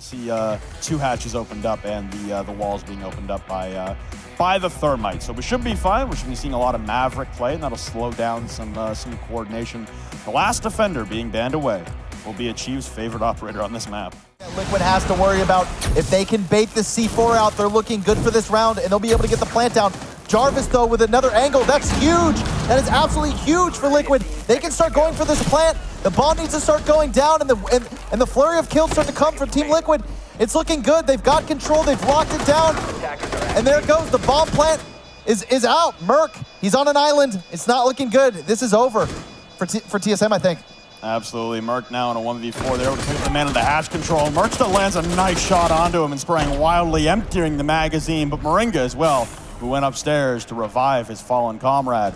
see 2 hatches opened up and the walls being opened up by the Thermite. So we should be fine. We should be seeing a lot of Maverick play, and that'll slow down some coordination. The last defender being banned away will be Achieve's favorite operator on this map. Liquid has to worry about if they can bait the C4 out, they're looking good for this round, and they'll be able to get the plant down. Jarvis, though, with another angle. That's huge. That is absolutely huge for Liquid. They can start going for this plant. The bomb needs to start going down, and the flurry of kills start to come from Team Liquid. It's looking good. They've got control. They've locked it down. And there it goes. The bomb plant is out. Merc, he's on an island. It's not looking good. This is over for TSM, I think. Absolutely. Merc now in a 1v4 there with the man in the hatch control. Merc still lands a nice shot onto him and spraying wildly, emptying the magazine. But Moringa as well, who went upstairs to revive his fallen comrade,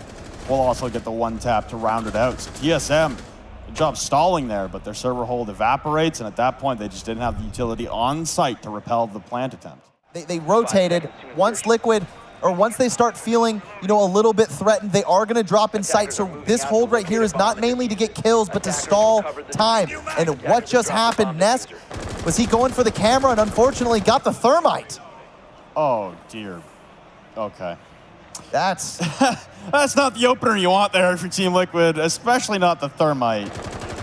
will also get the 1 tap to round it out. So TSM, good job stalling there, but their server hold evaporates, and at that point they just didn't have the utility on site to repel the plant attempt. They rotated. Once they start feeling, a little bit threatened, they are going to drop in sight. So this hold right here is not mainly to get kills, but to stall time. And what just happened? Nesk, was he going for the camera and unfortunately got the Thermite? Oh dear. Okay. That's not the opener you want there for Team Liquid, especially not the Thermite.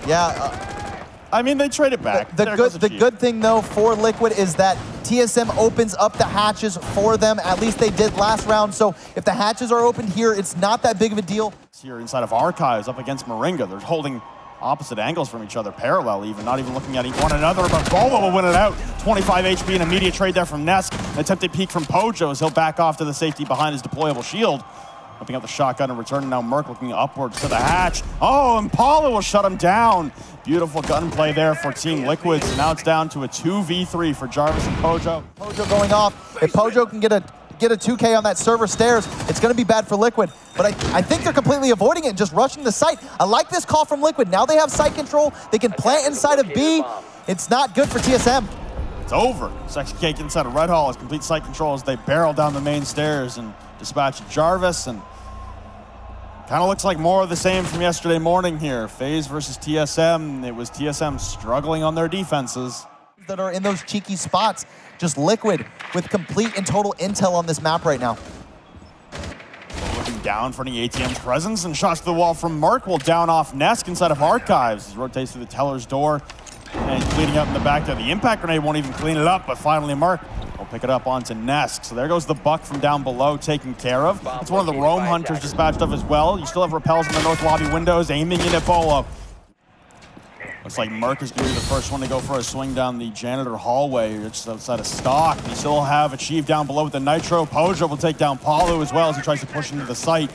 Yeah. I mean, they trade it back. The good thing, though, for Liquid is that TSM opens up the hatches for them. At least they did last round. So if the hatches are opened here, it's not that big of a deal. Here inside of Archives up against Moringa. They're holding opposite angles from each other, parallel even, not even looking at one another, but Bolo will win it out. 25 HP, an immediate trade there from Nesk. An attempted peek from Pojo as he'll back off to the safety behind his deployable shield. Whipping out the shotgun and returning now. Merc looking upwards to the hatch. Oh, and Paulo will shut him down. Beautiful gunplay there for Team Liquid. So now it's down to a 2v3 for Jarvis and Pojo. Pojo going off. If Pojo can get a 2K on that server stairs, it's going to be bad for Liquid. But I think they're completely avoiding it and just rushing the site. I like this call from Liquid. Now they have site control. They can plant inside of B. It's not good for TSM. It's over. Sexy Cake inside of Red Hall has complete site control as they barrel down the main stairs and dispatch Jarvis. And kind of looks like more of the same from yesterday morning here. FaZe versus TSM. It was TSM struggling on their defenses. That are in those cheeky spots. Just Liquid with complete and total intel on this map right now. Looking down for the ATM's presence, and shots to the wall from Merc will down off Nesk inside of Archives. He rotates through the teller's door and cleaning up in the back there. The impact grenade won't even clean it up, but finally Merc will pick it up onto Nesk. So there goes the buck from down below taken care of. It's one of the roam hunters dispatched of as well. You still have repels in the north lobby windows aiming in at Bolo. Looks like Merc is going to be the first one to go for a swing down the janitor hallway just outside of stock. You still have Achieve down below with the Nitro. Pojo will take down Paulo as well as he tries to push into the site.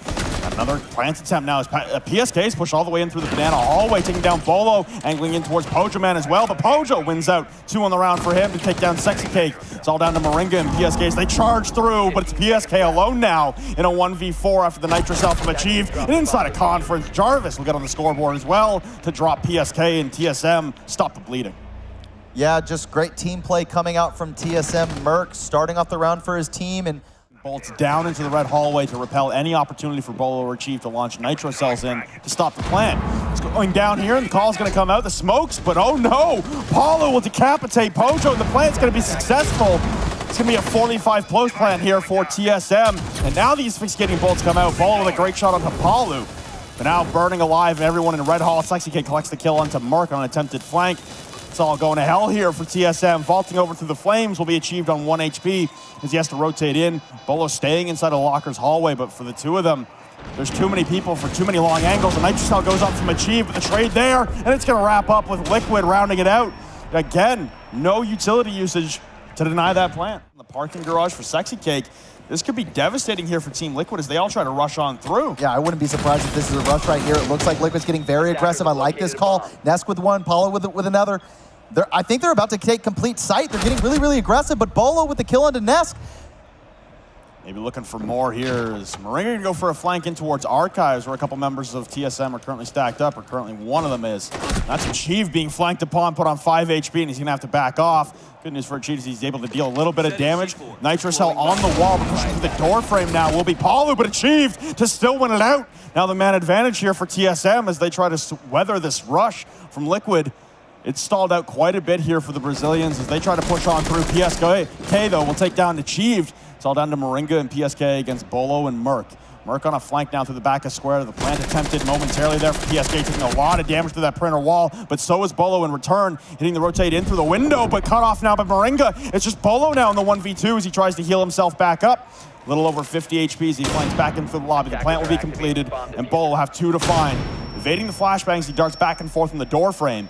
Another plant attempt now as PSK's push all the way in through the banana hallway, taking down Bolo, angling in towards Pojo Man as well. But Pojo wins out. 2 on the round for him to take down Sexy Cake. It's all down to Moringa and PSK's. They charge through, but it's PSK alone now in a 1v4 after the Nitro cell from Achieve. And inside a conference, Jarvis will get on the scoreboard as well to drop PSK, and TSM stop the bleeding. Yeah, just great team play coming out from TSM. Merc starting off the round for his team and bolts down into the red hallway to repel any opportunity for Bolo or Chief to launch Nitro cells in to stop the plant. It's going down here, and the call's going to come out. The smokes, but oh no! Paulo will decapitate Pojo, and the plant's going to be successful. It's going to be a 45 close plant here for TSM. And now these asphyxiating bolts come out. Bolo with a great shot onto Paulo. But now burning alive, everyone in Red Hall. Sexy Kid collects the kill onto Merc on an attempted flank. It's all going to hell here for TSM. Vaulting over through the flames will be achieved on 1 HP as he has to rotate in. Bolo staying inside of Locker's hallway, but for the two of them, there's too many people for too many long angles. The Nitro Cell goes up from Achieve with the trade there, and it's going to wrap up with Liquid rounding it out. Again, no utility usage to deny that plant. The parking garage for Sexy Cake. This could be devastating here for Team Liquid as they all try to rush on through. Yeah, I wouldn't be surprised if this is a rush right here. It looks like Liquid's getting very aggressive. I like this call. Nesk with one, Paulo with another. I think they're about to take complete sight. They're getting really, really aggressive, but Bolo with the kill onto Nesk. Maybe looking for more here is Moringa going to go for a flank in towards Archives, where a couple members of TSM are currently stacked up, or currently one of them is. That's Achieve being flanked upon, put on 5 HP, and he's going to have to back off. Good news for Achieve is he's able to deal a little bit of damage. Nitro Cell on the wall, but pushing through the door frame now will be Paulo, but Achieve to still win it out. Now the man advantage here for TSM as they try to weather this rush from Liquid. It's stalled out quite a bit here for the Brazilians as they try to push on through. PSK, though, will take down Achieved. It's all down to Moringa and PSK against Bolo and Merc. Merc on a flank now through the back of square. The plant attempted momentarily there for PSK, taking a lot of damage to that printer wall, but so is Bolo in return, hitting the rotate in through the window, but cut off now by Moringa. It's just Bolo now in the 1v2 as he tries to heal himself back up. A little over 50 HP as he flanks back into the lobby. The plant will be completed, and Bolo will have 2 to find. Evading the flashbangs, he darts back and forth in the door frame.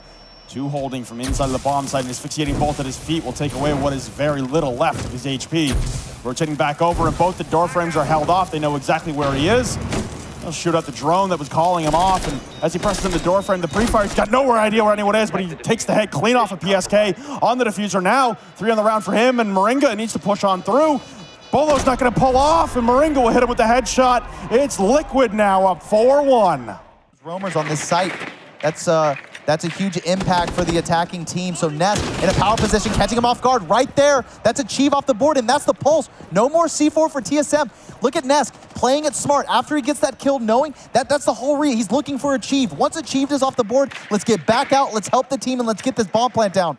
2 holding from inside of the bomb site, and his asphyxiating bolt at his feet will take away what is very little left of his HP. Rotating back over, and both the door frames are held off. They know exactly where he is. They'll shoot out the drone that was calling him off, and as he presses in the door frame, the pre-fire's got no idea where anyone is, but he takes the head clean off of PSK on the diffuser now. 3 on the round for him, and Moringa needs to push on through. Bolo's not gonna pull off, and Moringa will hit him with the headshot. It's Liquid now up 4-1. Roamers on this site. That's a huge impact for the attacking team. So Nest in a power position, catching him off guard right there. That's Achieve off the board, and that's the pulse. No more C4 for TSM. Look at Nest playing it smart. After he gets that kill, knowing that's the whole he's looking for Achieve. Once Achieved is off the board, let's get back out, let's help the team, and let's get this bomb plant down.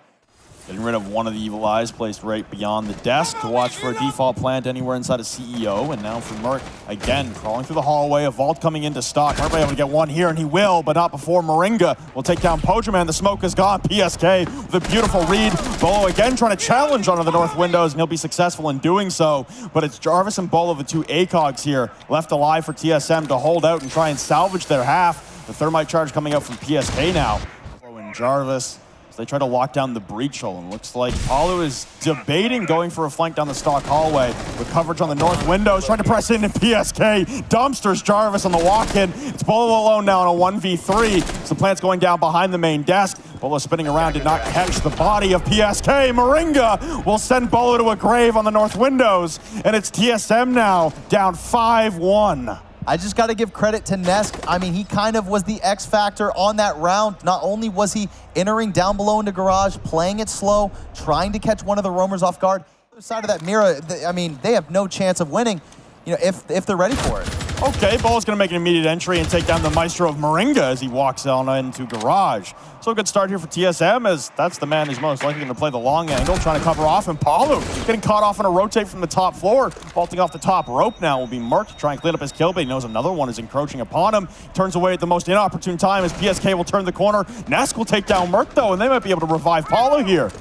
Getting rid of one of the evil eyes placed right beyond the desk to watch for a default plant anywhere inside of CEO. And now for Merc, again, crawling through the hallway, a vault coming into stock. Merc able to get one here, and he will, but not before Moringa will take down Pojaman. The smoke is gone. PSK with a beautiful read. Bolo again trying to challenge onto the north windows, and he'll be successful in doing so. But it's Jarvis and Bolo, the 2 ACOGs here, left alive for TSM to hold out and try and salvage their half. The thermite charge coming out from PSK now. Bolo and Jarvis, as they try to lock down the breach hole, and looks like Palu is debating going for a flank down the stock hallway with coverage on the north windows, trying to press into PSK. Dumpsters Jarvis on the walk-in. It's Bolo alone now on a 1v3. So the plant's going down behind the main desk. Bolo spinning around, did not catch the body of PSK. Moringa will send Bolo to a grave on the north windows, and it's TSM now down 5-1. I just got to give credit to Nesk. I mean, he kind of was the X factor on that round. Not only was he entering down below into garage, playing it slow, trying to catch one of the roamers off guard. The other side of that mirror, I mean, they have no chance of winning, you know, if they're ready for it. Okay, Bolo's going to make an immediate entry and take down the Maestro of Moringa as he walks on into garage. So a good start here for TSM, as that's the man who's most likely going to play the long angle, trying to cover off, and Palu getting caught off on a rotate from the top floor. Vaulting off the top rope now will be Merc to try and clean up his kill, but he knows another one is encroaching upon him. Turns away at the most inopportune time as PSK will turn the corner. Nesk will take down Merc, though, and they might be able to revive Palu here.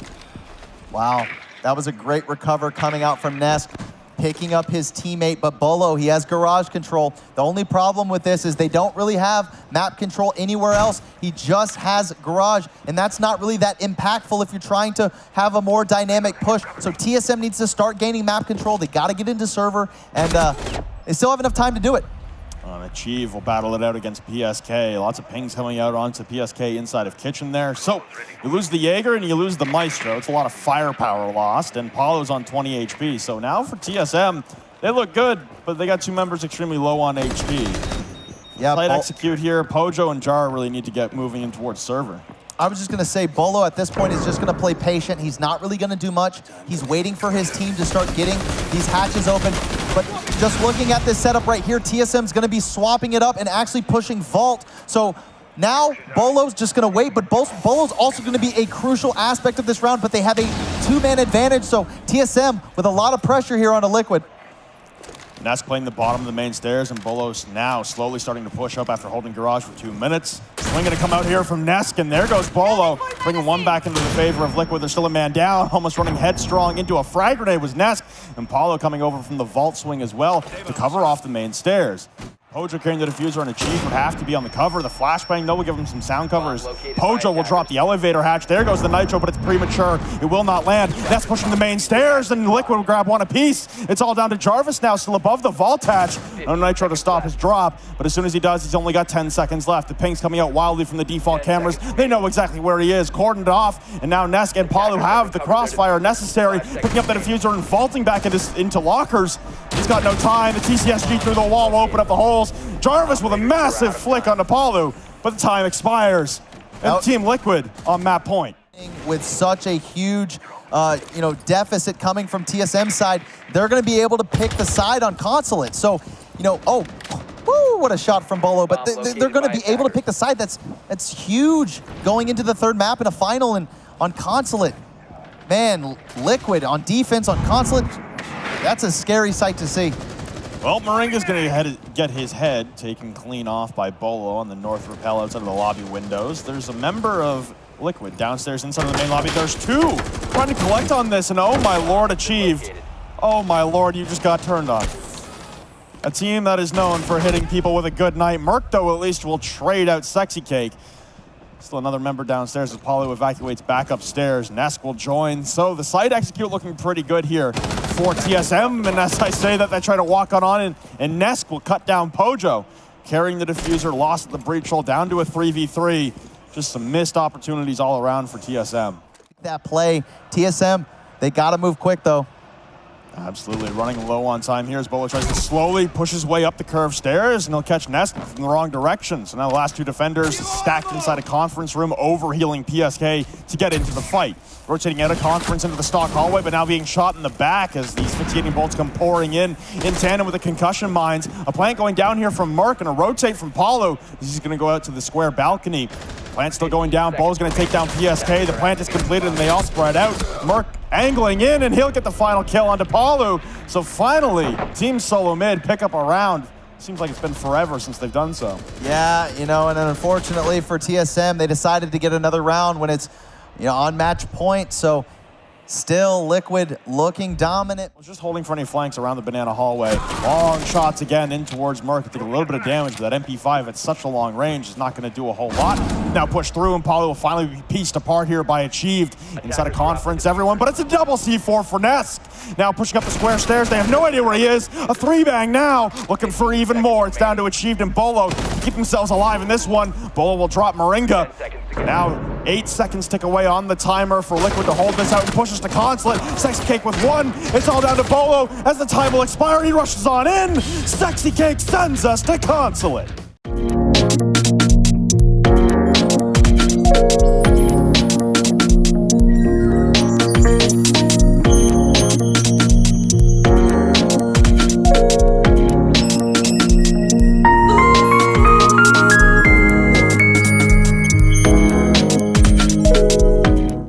Wow, that was a great recover coming out from Nesk, picking up his teammate, but Bolo, he has garage control. The only problem with this is they don't really have map control anywhere else. He just has garage, and that's not really that impactful if you're trying to have a more dynamic push. So TSM needs to start gaining map control. They got to get into server, and they still have enough time to do it. Achieve will battle it out against PSK. Lots of pings coming out onto PSK inside of Kitchen there. So you lose the Jaeger and you lose the Maestro. It's a lot of firepower lost, and Paulo's on 20 HP. So now for TSM, they look good, but they got 2 members extremely low on HP. Yeah, Light execute here. Pojo and Jar really need to get moving in towards server. I was just going to say, Bolo at this point is just going to play patient. He's not really going to do much. He's waiting for his team to start getting these hatches open. But just looking at this setup right here, TSM's going to be swapping it up and actually pushing Vault. So now Bolo's just going to wait, but Bolo's also going to be a crucial aspect of this round, but they have a 2-man advantage. So TSM with a lot of pressure here on a Liquid. Nesk playing the bottom of the main stairs, and Bolo's now slowly starting to push up after holding garage for 2 minutes. Swing going to come out here from Nesk, and there goes Bolo, bringing one back into the favor of Liquid. There's still a man down, almost running headstrong into a frag grenade was Nesk, and Paulo coming over from the vault swing as well to cover off the main stairs. Pojo carrying the diffuser, and Achieve would have to be on the cover. The flashbang, though, will give him some sound covers. Pojo will drop the elevator hatch. There goes the Nitro, but it's premature. It will not land. That's pushing the main stairs, and Liquid will grab one apiece. It's all down to Jarvis now, still above the vault hatch. No Nitro to stop his drop, but as soon as he does, he's only got 10 seconds left. The ping's coming out wildly from the default cameras. They know exactly where he is, cordoned off, and now Nesk and Palu have the crossfire necessary, picking up the diffuser and vaulting back into lockers. He's got no time. The TCSG through the wall will open up the holes. Jarvis with a massive flick onto Palu, but the time expires. And Team Liquid on map point. With such a huge deficit coming from TSM side, they're going to be able to pick the side on Consulate. So, what a shot from Bolo, but they're going to be able to pick the side. That's huge going into the third map in a final and on Consulate. Man, Liquid on defense on Consulate, that's a scary sight to see. Well, Moringa's going to get his head taken clean off by Bolo on the north rappel outside of the lobby windows. There's a member of Liquid downstairs inside of the main lobby. There's two trying to collect on this, and oh my lord, achieved. Oh my lord, you just got turned on. A team that is known for hitting people with a good night. Merc, though, at least will trade out Sexy Cake. Still another member downstairs as Paulo evacuates back upstairs. Nesk will join. So the site execute looking pretty good here for TSM. And as I say that, they try to walk on and Nesk will cut down Pojo. Carrying the diffuser, lost at the breach hole, down to a 3v3. Just some missed opportunities all around for TSM. That play, TSM, they got to move quick, though. Absolutely, running low on time here as Bolo tries to slowly push his way up the curved stairs, and he'll catch Nest from the wrong direction. So now the last two defenders stacked inside a conference room, overhealing PSK to get into the fight. Rotating out of conference into the stock hallway, but now being shot in the back as these fatiguing bolts come pouring in tandem with the concussion mines. A plant going down here from Merc and a rotate from Paulo. He's going to go out to the square balcony. Plant still going down. Bolo's going to take down PSK. The plant is completed and they all spread out. Merc angling in and he'll get the final kill onto Paulo. So finally, Team Solo Mid pick up a round. Seems like it's been forever since they've done so. Yeah, you know, and unfortunately for TSM, they decided to get another round when it's, you know, on match point. So still Liquid looking dominant. Just holding for any flanks around the banana hallway. Long shots again in towards Merc. Take a little bit of damage, but that MP5 at such a long range is not going to do a whole lot. Now push through, and Paulo will finally be pieced apart here by Achieved inside a conference, everyone. But it's a double C4 for Nesk. Now pushing up the square stairs. They have no idea where he is. A 3-bang now, looking for even more. It's down to Achieved and Bolo to keep themselves alive in this one. Bolo will drop Moringa. Now 8 seconds tick away on the timer for Liquid to hold this out and pushes to Consulate. Sexy Cake with one. It's all down to Bolo as the time will expire. He rushes on in. Sexy Cake sends us to Consulate.